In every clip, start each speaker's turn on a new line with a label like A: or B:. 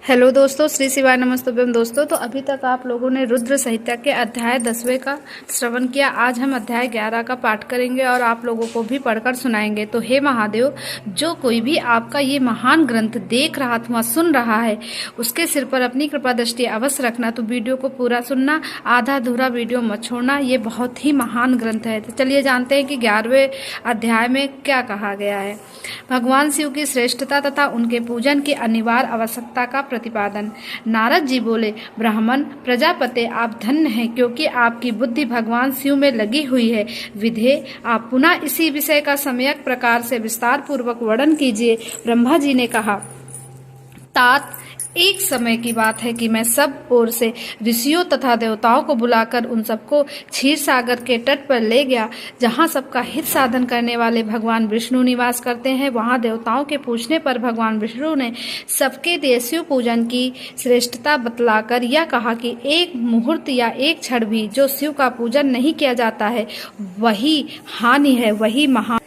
A: Hello दोस्तों, श्री शिवाय नमस्तुभ्यम। दोस्तों, तो अभी तक आप लोगों ने रुद्र संहिता के अध्याय 10वें का श्रवण किया। आज हम अध्याय 11 का पाठ करेंगे और आप लोगों को भी पढ़कर सुनाएंगे। तो हे महादेव, जो कोई भी आपका ये महान ग्रंथ देख रहा अथवा सुन रहा है, उसके सिर पर अपनी कृपा दृष्टि अवश्य रखना। तो वीडियो को पूरा सुनना, आधा अधूरा वीडियो मत छोड़ना। ये बहुत ही महान ग्रंथ है। तो चलिए जानते हैं कि 11वें अध्याय में क्या कहा गया है। भगवान शिव की श्रेष्ठता तथा उनके पूजन की अनिवार्य आवश्यकता का प्रतिपादन। नारद जी बोले, ब्राह्मण प्रजापते, आप धन्य हैं, क्योंकि आपकी बुद्धि भगवान शिव में लगी हुई है। विधे, आप पुनः इसी विषय का सम्यक प्रकार से विस्तार पूर्वक वर्णन कीजिए। ब्रह्मा जी ने कहा, तात, एक समय की बात है कि मैं सब ओर से ऋषियों तथा देवताओं को बुलाकर उन सबको क्षीर सागर के तट पर ले गया, जहाँ सबका हित साधन करने वाले भगवान विष्णु निवास करते हैं। वहाँ देवताओं के पूछने पर भगवान विष्णु ने सबके लिए शिव पूजन की श्रेष्ठता बतलाकर यह कहा कि एक मुहूर्त या एक क्षण भी जो शिव का पूजन नहीं किया जाता है, वही हानि है, वही महा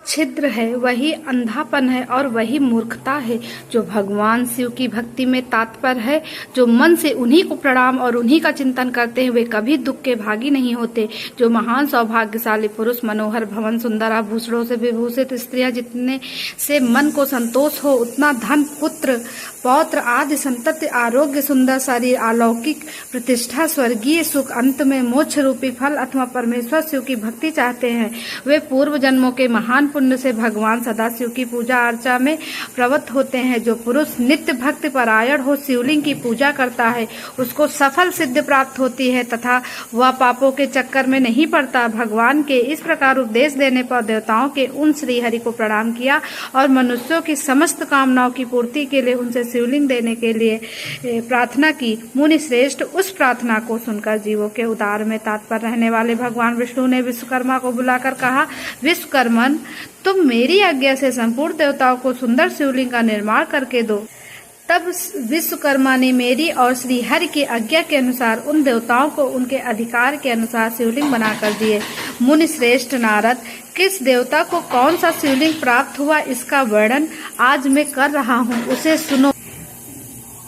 A: छिद्र है, वही अंधापन है और वही मूर्खता है। जो भगवान शिव की भक्ति में तात्पर है, जो मन से उन्हीं को प्रणाम और उन्हीं का चिंतन करते हैं, वे कभी दुख के भागी नहीं होते। जो महान सौभाग्यशाली पुरुष मनोहर भवन सुंदर आभूषणों से विभूषित स्त्रियां जितने से मन को संतोष हो, उतना धन पुत्र पौत्र आदि संतति आरोग्य सुंदर शरीर अलौकिक प्रतिष्ठा स्वर्गीय सुख अंत में मोक्ष रूपी फल अथवा परमेश्वर शिव की भक्ति चाहते हैं, वे पूर्व जन्मों के महान पुण्य से भगवान सदाशिव की पूजा अर्चा में प्रवृत्त होते हैं। जो पुरुष नित्य भक्ति परायण हो शिवलिंग की पूजा करता है, उसको सफल सिद्धि प्राप्त होती है तथा वह पापों के चक्कर में नहीं पड़ता। भगवान के इस प्रकार उपदेश देने पर देवताओं के उन श्री हरि को प्रणाम किया और मनुष्यों की समस्त कामनाओं की पूर्ति के लिए उनसे शिवलिंग देने के लिए प्रार्थना की। मुनि श्रेष्ठ उस प्रार्थना को सुनकर जीवों के उद्धार में तात्पर्य रहने वाले भगवान विष्णु ने विश्वकर्मा को बुलाकर कहा, विश्वकर्मन, तुम मेरी आज्ञा से संपूर्ण देवताओं को सुंदर शिवलिंग का निर्माण करके दो। तब विश्वकर्मा ने मेरी और श्री हरि की आज्ञा के अनुसार उन देवताओं को उनके अधिकार के अनुसार शिवलिंग बनाकर दिए। मुनि श्रेष्ठ नारद, किस देवता को कौन सा शिवलिंग प्राप्त हुआ, इसका वर्णन आज मैं कर रहा हूँ, उसे सुनो।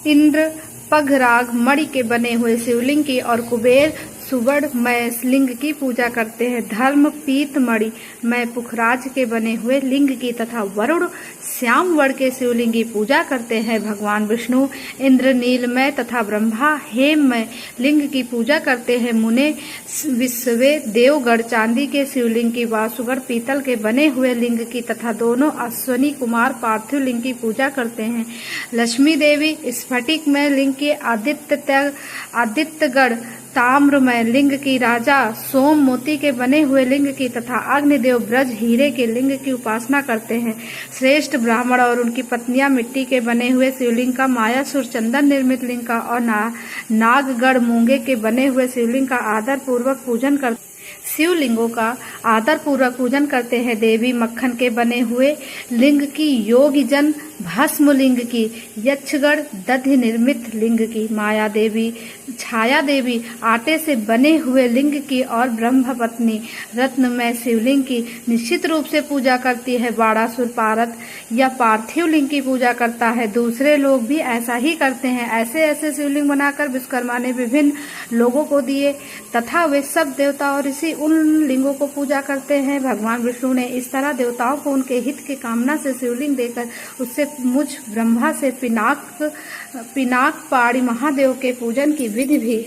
A: इंद्र पघराग मणि के बने हुए शिवलिंग की और कुबेर सुवर्णमय लिंग की पूजा करते हैं। धर्म पीत मणि में पुखराज के बने हुए लिंग की तथा वरुण श्याम वर्ण के शिवलिंग की पूजा करते हैं। भगवान विष्णु इंद्र नीलमय तथा ब्रह्मा हेममय लिंग की पूजा करते हैं। मुने विश्वे देवगढ़ चांदी के शिवलिंग की, वासुगढ़ पीतल के बने हुए लिंग की तथा दोनों अश्वनी कुमार पार्थिव लिंग की पूजा करते हैं। लक्ष्मी देवी स्फटिक में लिंग की, आदित्यगढ़ ताम्रमय लिंग की, राजा सोम मोती के बने हुए लिंग की तथा अग्निदेव ब्रज हीरे के लिंग की उपासना करते हैं। श्रेष्ठ ब्राह्मण और उनकी पत्नियां मिट्टी के बने हुए शिवलिंग का, मायासुर चंदन निर्मित लिंग का और नागगढ़ मूंगे के बने हुए शिवलिंग का आदर पूर्वक पूजन करते हैं। शिवलिंगों का आदर पूर्वक पूजन करते हैं। देवी मक्खन के बने हुए लिंग की, योगी जन भस्म लिंग की, यक्षगढ़ दधि निर्मित लिंग की, माया देवी छाया देवी आटे से बने हुए लिंग की और ब्रह्म पत्नी रत्नमय शिवलिंग की निश्चित रूप से पूजा करती है। बाड़ासुर पारत या पार्थिव लिंग की पूजा करता है। दूसरे लोग भी ऐसा ही करते हैं। ऐसे ऐसे शिवलिंग बनाकर विश्वकर्मा ने विभिन्न लोगों को दिए तथा वे सब देवता और ऋषि उन लिंगों को पूजा करते हैं। भगवान विष्णु ने इस तरह देवताओं को उनके हित की कामना से शिवलिंग देकर उससे मुझ ब्रह्मा से पिनाक पाड़ी महादेव के पूजन की विधि भी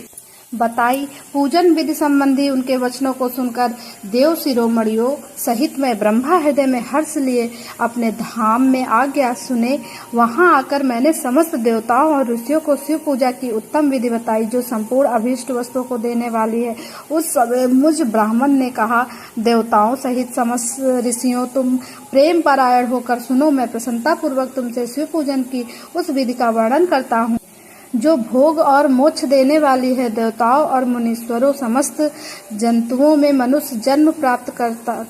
A: बताई। पूजन विधि संबंधी उनके वचनों को सुनकर देव शिरोमणियों सहित मैं ब्रह्मा हृदय में हर्ष लिए अपने धाम में आ गया। सुने, वहां आकर मैंने समस्त देवताओं और ऋषियों को शिव पूजा की उत्तम विधि बताई, जो संपूर्ण अभीष्ट वस्तुओं को देने वाली है। उस समय मुझ ब्राह्मण ने कहा, देवताओं सहित समस्त ऋषियों, तुम प्रेम परायण होकर सुनो। मैं प्रसन्नता पूर्वक तुमसे शिव पूजन की उस विधि का वर्णन करता हूँ जो भोग और मोक्ष देने वाली है। देवताओं और मुनीश्वरों समस्त जंतुओं में मनुष्य जन्म प्राप्त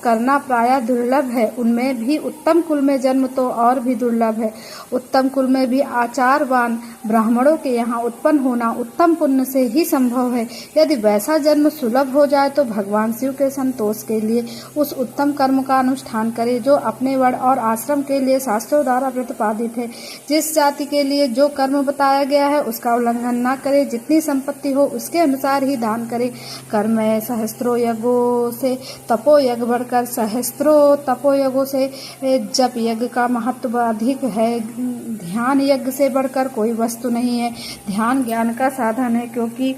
A: करना प्रायः दुर्लभ है। उनमें भी उत्तम कुल में जन्म तो और भी दुर्लभ है। उत्तम कुल में भी आचारवान ब्राह्मणों के यहाँ उत्पन्न होना उत्तम पुण्य से ही संभव है। यदि वैसा जन्म सुलभ हो जाए तो भगवान शिव के संतोष के लिए उस उत्तम कर्म का अनुष्ठान करे जो अपने वर्ण और आश्रम के लिए शास्त्रों द्वारा प्रतिपादित है। जिस जाति के लिए जो कर्म बताया गया है उसका उल्लंघन न करे। जितनी संपत्ति हो उसके अनुसार ही दान करे। कर्म है सहस्त्रों यज्ञों से तपो यज्ञ बढ़कर, सहस्त्रों तपो यज्ञों से जप यज्ञ का महत्व अधिक है। ध्यान यज्ञ से बढ़कर कोई वस्तु नहीं है। ध्यान ज्ञान का साधन है, क्योंकि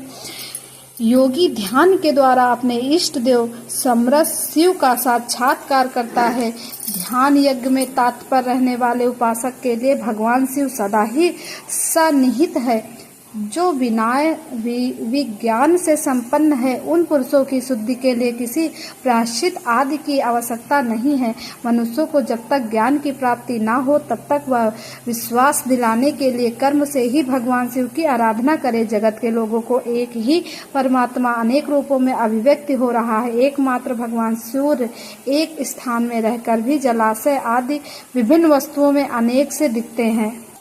A: योगी ध्यान के द्वारा अपने इष्ट देव समरस शिव का साक्षात्कार करता है। ध्यान यज्ञ में तत्पर रहने वाले उपासक के लिए भगवान शिव सदा ही सन्निहित है। जो विज्ञान से संपन्न है उन पुरुषों की शुद्धि के लिए किसी प्रायश्चित आदि की आवश्यकता नहीं है। मनुष्यों को जब तक ज्ञान की प्राप्ति न हो तब तक वह विश्वास दिलाने के लिए कर्म से ही भगवान शिव की आराधना करे। जगत के लोगों को एक ही परमात्मा अनेक रूपों में अभिव्यक्त हो रहा है। एकमात्र भगवान सूर्य एक स्थान में रहकर भी जलाशय आदि विभिन्न वस्तुओं में अनेक से दिखते हैं।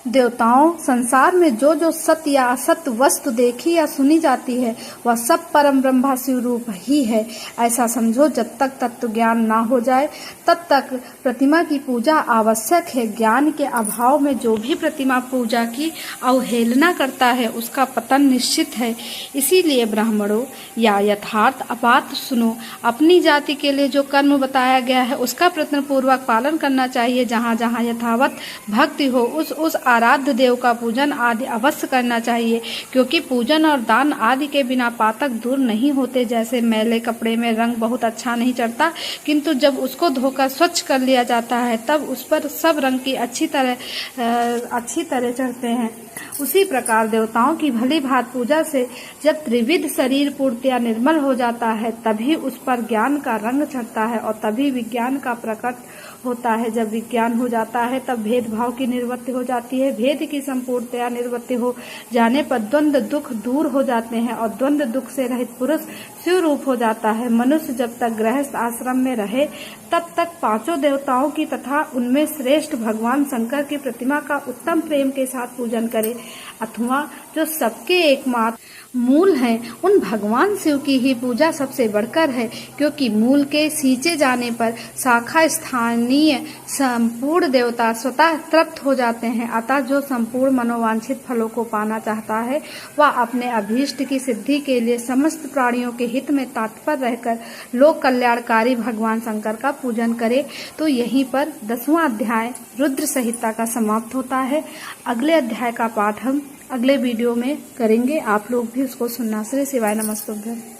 A: देवताओं, संसार में जो जो सत्य या असत वस्तु देखी या सुनी जाती है वह सब परम ब्रह्म शिव रूप ही है। ऐसा समझो, जब तक तत्व ज्ञान ना हो जाए तब तक प्रतिमा की पूजा आवश्यक है। ज्ञान के अभाव में जो भी प्रतिमा पूजा की अवहेलना करता है उसका पतन निश्चित है। इसीलिए ब्राह्मणों या यथार्थ बात सुनो। अपनी जाति के लिए जो कर्म बताया गया है उसका प्रयत्न पूर्वक पालन करना चाहिए। जहाँ जहाँ यथावत भक्ति हो उस आराध्य देव का पूजन आदि अवश्य करना चाहिए, क्योंकि पूजन और दान आदि के बिना पातक दूर नहीं होते। जैसे मैले कपड़े में रंग बहुत अच्छा नहीं चढ़ता, किंतु जब उसको धोकर स्वच्छ कर लिया जाता है तब उस पर सब रंग की अच्छी तरह चढ़ते हैं। उसी प्रकार देवताओं की भली भांति पूजा से जब त्रिविध शरीर पूर्णतया निर्मल हो जाता है तभी उस पर ज्ञान का रंग चढ़ता है और तभी विज्ञान का प्रकट होता है। जब विज्ञान हो जाता है तब भेदभाव की निवृत्ति हो जाती है। भेद की संपूर्णतया निवृत्ति हो जाने पर द्वंद्व दुख दूर हो जाते हैं और द्वंद्व दुख से रहित पुरुष शिव रूप हो जाता है। मनुष्य जब तक गृहस्थ आश्रम में रहे तब तक पांचों देवताओं की तथा उनमें श्रेष्ठ भगवान शंकर की प्रतिमा का उत्तम प्रेम के साथ पूजन करे, अथवा जो सबके एकमात्र मूल हैं उन भगवान शिव की ही पूजा सबसे बढ़कर है, क्योंकि मूल के सींचे जाने पर शाखा स्थानीय संपूर्ण देवता स्वतः तृप्त हो जाते हैं। अतः जो संपूर्ण मनोवांछित फलों को पाना चाहता है वह अपने अभीष्ट की सिद्धि के लिए समस्त प्राणियों के हित में तत्पर रहकर लोक कल्याणकारी भगवान शंकर का पूजन करे। तो यहीं पर 10वां अध्याय रुद्र संहिता का समाप्त होता है। अगले अध्याय का पाठ हम अगले वीडियो में करेंगे। आप लोग भी उसको सुनना। श्री शिवाय नमस्तुभ्यं।